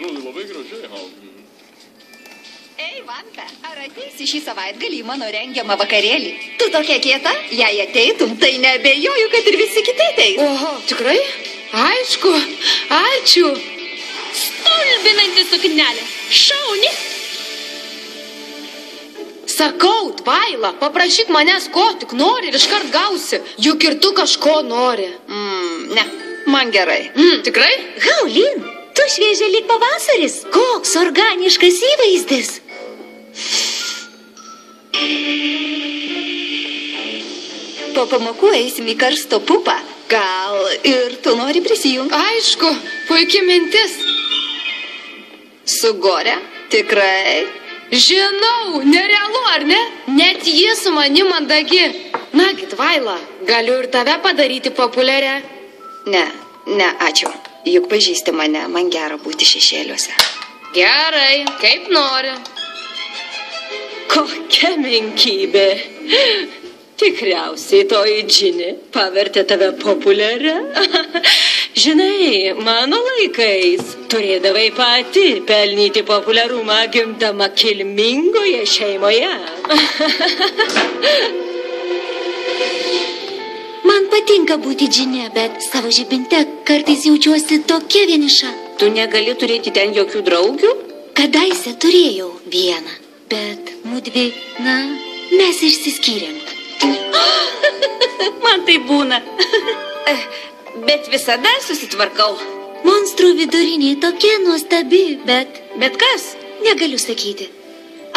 Labai gražiai. Ei, Vanta, ar ateisi šį savaitgalį į mano rengiamą vakarėlį? Tu tokia kieta? Jei ateitum, tai neabejoju, kad ir visi kiti ateis. Oho, tikrai? Aišku, ačiū. Stulbinanti suknelė. Šauni. Sakau, Tvaila, paprašyk manęs ko tik nori ir iškart gausi. Juk ir tu kažko nori. Ne, man gerai. Tikrai? Haulin, tu šviežia lyg pavasaris. Koks organiškas įvaizdis. Po pamokų eisim į karsto pupą. Gal ir tu nori prisijungti? Aišku, puikia mintis. Su Gore? Tikrai? Žinau, nerealu, ar ne? Net ji su manim mandagi. Nagi, Tvaila, galiu ir tave padaryti populiarią. Ne, ačiū. Juk pažįsti mane, man gera būti šešėliuose. Gerai, kaip nori. Kokia menkybė. Tikriausiai toji Džini pavertė tave populiarią. Žinai, mano laikais turėdavai pati pelnyti populiarumą gimdama kilmingoje šeimoje. Man patinka būti Džine, bet savo žibinte kartais jaučiuosi tokia vieniša. Tu negali turėti ten jokių draugių? Kadaise turėjau vieną, bet mudvi, mes išsiskyrėm. Man tai būna. Bet visada susitvarkau. Monstrų vidurinė tokia nuostabi, bet... Bet kas? Negaliu sakyti.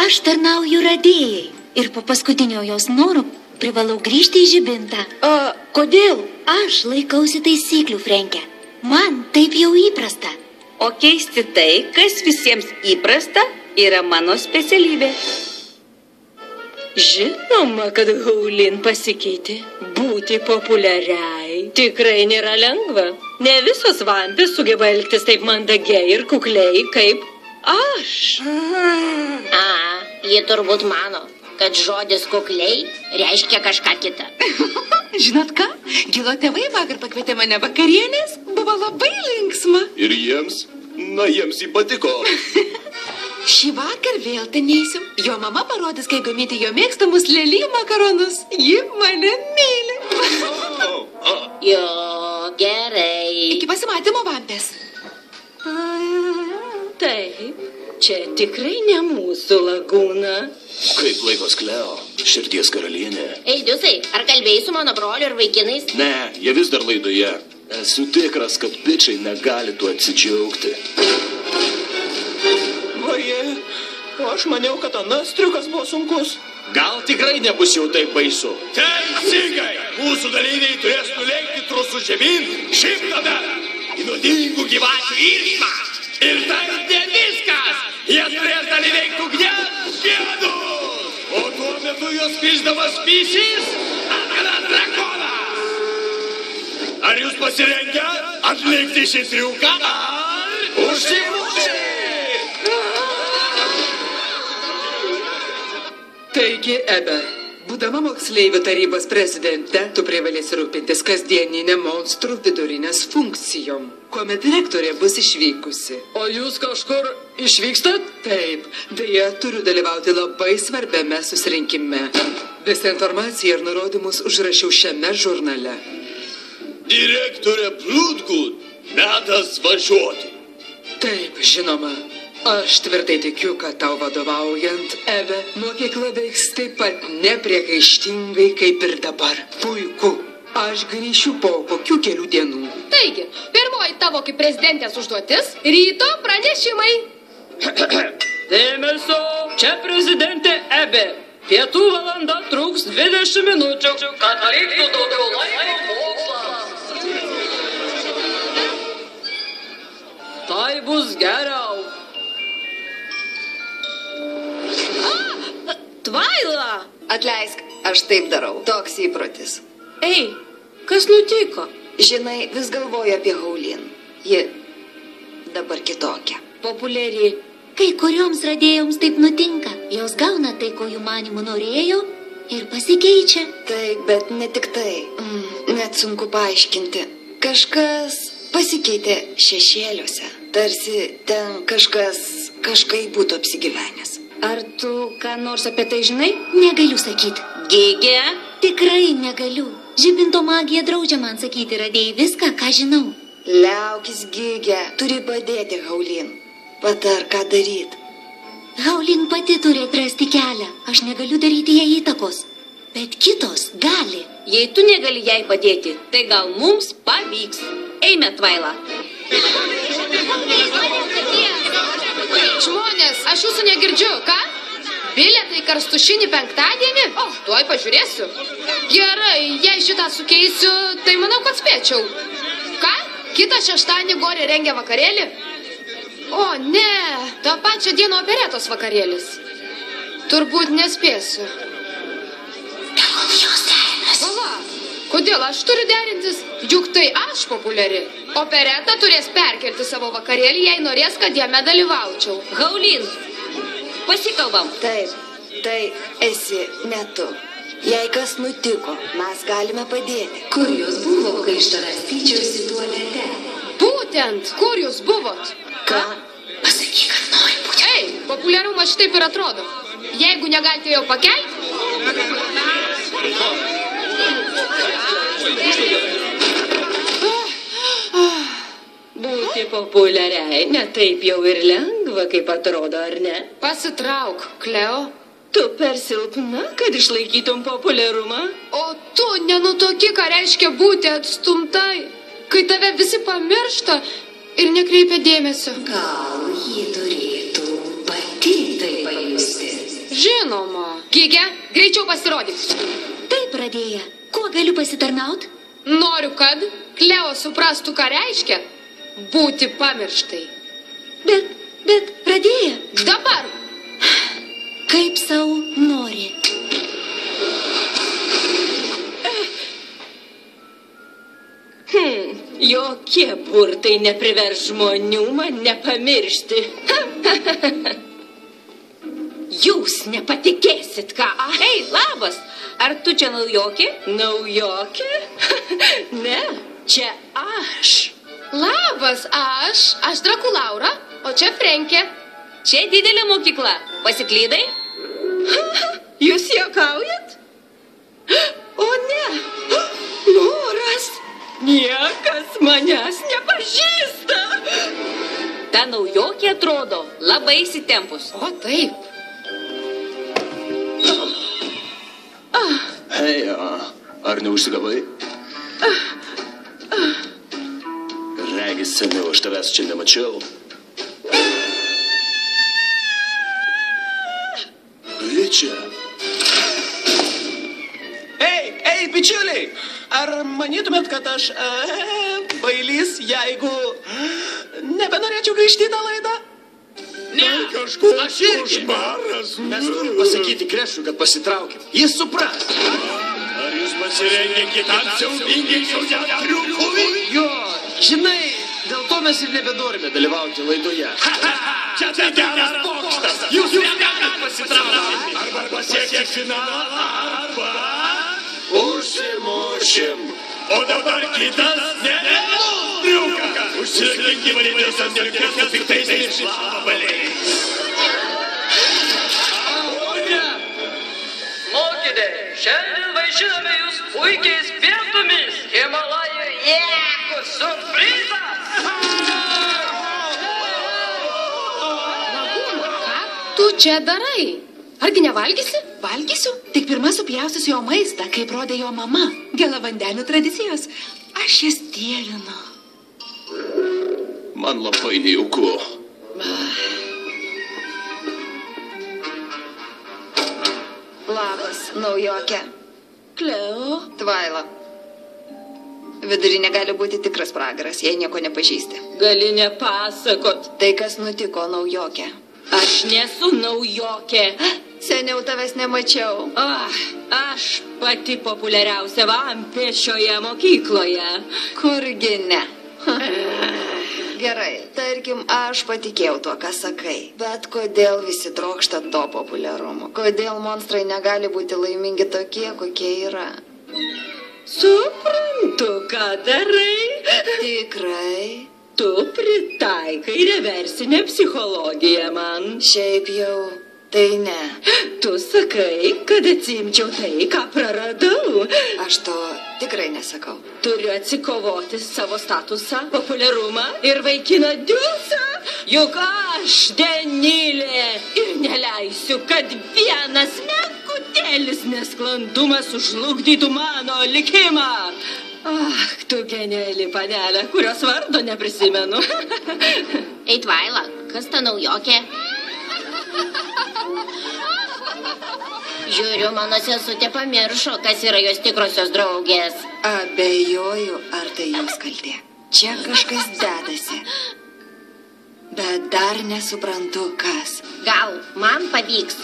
Aš tarnauju radėjai ir po paskutinio jos noro privalau grįžti į žibintą. Kodėl? Aš laikausi taisyklių, Frenke. Man taip jau įprasta. O keisti tai, kas visiems įprasta, yra mano specialybė. Žinoma, kad Haulin pasikeitė. Būti populiariai tikrai nėra lengva. Ne visos vampės sugeba elgtis taip mandagiai ir kukliai kaip aš. Ji turbūt mano, kad žodis kukliai reiškia kažką kitą. Žinot ką? Gilo tėvai vakar pakvietė mane vakarienės. Buvo labai linksma. Ir jiems? Jiems jį patiko. Šį vakar vėl ten neisiu. Jo mama parodys, kaip gaminti jo mėgstamus lelijų makaronus. Ji mane myli. Jo, gerai. Iki pasimatymo, vampės. Taip, čia tikrai ne mūsų lagūna. Kaip laikos Kleo, širdies karalienė. Ei, Diusai, ar kalbėjai su mano broliu ir vaikinais? Ne, jie vis dar laidoje. Esu tikras, kad bičiai negali tuo atsidžiaugti. Vaje, o aš maniau, kad anas triukas buvo sunkus. Gal tikrai nebus jau taip baisu. Teisingai! Mūsų dalyviai turės nulenkti trusų žemyn 100 metrų į nuodingų gyvačių įrymą. Ir tai ne viskas! Jie turės dalyviai ugnies žiedus! O tuo metu jos krisdamas pysys atgalas drakonas! Ar jūs pasirengę atlikti šį triuką? Ar užsimušti? Taigi, Ebe, būdama moksleivių tarybos prezidente, tu privalėsi rūpintis kasdieninę monstrų vidurinės funkcijom, kuomet direktorė bus išvykusi. O jūs kažkur išvykstat? Taip, deja, turiu dalyvauti labai svarbiame susirinkime. Visą informaciją ir nurodymus užrašiau šiame žurnale. Direktorė Bloodgood, metas važiuoti. Taip, žinoma. Aš tvirtai tikiu, kad tau vadovaujant, Ebe, mokykla veiks taip pat nepriekaištingai kaip ir dabar. Puiku. Aš grįšiu po kokių kelių dienų. Taigi, pirmoji tavo kaip prezidentės užduotis – ryto pranešimai. Dėmesio, čia prezidentė Ebe. Pietų valanda truks 20 minučių, kad liktų daugiau laiko mokslams. Tai bus geriau. Tvaila! Atleisk, aš taip darau. Toks įprotis. Ei, kas nutiko? Žinai, vis galvoju apie Haulin. Ji dabar kitokia. Populiari. Kai kurioms radėjoms taip nutinka. Jos gauna tai, ko jų manimų norėjo ir pasikeičia. Taip, bet ne tik tai. Net sunku paaiškinti. Kažkas pasikeitė šešėliuose. tarsi ten kažkaip būtų apsigyvenęs. Ar tu ką nors apie tai žinai? Negaliu sakyti. Gigė? Tikrai negaliu. Žibinto magija draudžia man sakyti radėjai viską, ką žinau. Liaukis, Gigė, turi padėti Haulin. Patar, ką daryti. Haulin pati turi atrasti kelią. Aš negaliu daryti jai įtakos. Bet kitos gali. Jei tu negali jai padėti, tai gal mums pavyks. Eime, Tvaila. Žmonės, aš jūsų negirdžiu, ką? Bilietai karstušinį penktadienį? O, tuoj pažiūrėsiu. Gerai, jei šitą sukeisiu, tai manau, kad spėčiau. Ką? Kitą šeštadienį Gorė rengia vakarėlį? O, ne, tą pačią dieną operetos vakarėlis. Turbūt nespėsiu. Vala, kodėl aš turiu derintis? Juk tai aš populiari. Opereta turės perkelti savo vakarėlį, jei norės, kad jame dalyvaučiau. Haulin, pasikalbam. Taip, tai esi ne tu. Jei kas nutiko, mes galime padėti. Kur jūs buvo, kai iš tavęs tyčiausi tualete? Būtent, kur jūs buvot? Ką? Pasakyk, kad nori būti. Ei, populiarumas šitaip ir atrodo. Jeigu negalite jo pakelti... Būti populiariai ne taip jau ir lengva, kaip atrodo, ar ne? Pasitrauk, Kleo. Tu per silpna, kad išlaikytum populiarumą? O tu nenutoki, ką reiškia būti atstumtai, kai tave visi pamiršta ir nekreipia dėmesio. Gal ji turėtų pati tai pajusti? Žinoma. Gigė, greičiau pasirodyk. Taip, radėja. Kuo galiu pasitarnaut? Noriu, kad Kleo suprastų, ką reiškia būti pamirštai. Bet, radėja. Dabar. Kaip sau nori. Jokie burtai neprivers žmonių man nepamiršti. Jūs nepatikėsit, ką aš... Ei, labas, ar tu čia naujokė? Naujokė? Ne, čia aš. Labas, aš Drakulaura, o čia Frenkė. Čia didelė mokykla. Pasiklydai? Jūs juokaujat? O ne, Noras. Niekas manęs nepažįsta. Ta naujokė atrodo labai įsitempus. O taip. Hei, ar neužsigavai? Regis seniau, aš tavęs čia nemačiau. Ričia. Ei, bičiuliai, ar manytumėt, kad aš bailys, jeigu nebenorėčiau grįžti į tą laidą? Ne, aš irgi. Mes turim pasakyti Krešui, kad pasitraukim. Jis supras. Ar jūs pasirengę kitam siaubingai šiaudiam triukui? Jo, žinai, dėl to mes ir nebenorime dalyvauti laidoje. Čia tai geras pokštas. Jūs negalit pasitraukti. Arba pasiekti finalą, arba užsimušim. O dabar kitas nerealus triukas. Užsilaikyti valydės ant dėlkės, tik tais išlavabaliais. Mokiniai, šiandien vaišiname jūs puikiais pietumis. Himalajų jėkų surprizas. Ką tu čia darai? Argi nevalgysi? Valgysiu, tik pirmą supjausiu jo maistą, kaip rodė jo mama. Gėlavandenių tradicijos. Aš jas dievinu. Man labai nejauku. Labas, naujokė. Kleo. Tvaila. Vidurinė gali būti tikras pragaras, jei nieko nepažįsti. Gali nepasakot. Tai kas nutiko, naujokė? Aš nesu naujokė. Seniau tavęs nemačiau. Aš pati populiariausia vampė šioje mokykloje. Kurgi ne? Gerai, tarkim, aš patikėjau tuo, ką sakai. Bet kodėl visi trokšta to populiarumo? Kodėl monstrai negali būti laimingi tokie, kokie yra? Suprantu, ką darai. Tikrai? Tu pritaikai reversinę psichologiją man. Šiaip jau, tai ne. Tu sakai, kad atsimčiau tai, ką praradau. Aš to tikrai nesakau. Turiu atsikovoti savo statusą, populiarumą ir vaikiną Diusą. Juk aš, Denilė, ir neleisiu, kad vienas menkutėlis nesklandumas sužlugdytų mano likimą. Ach, tu geniali panelė, kurios vardo neprisimenu. Ei, Tvaila, kas ta naujokė? Žiūriu, mano sesutė pamiršo, kas yra jos tikrosios draugės. Abejoju, ar tai jos kaltė. Čia kažkas dedasi. Bet dar nesuprantu, kas. Gal man pavyks.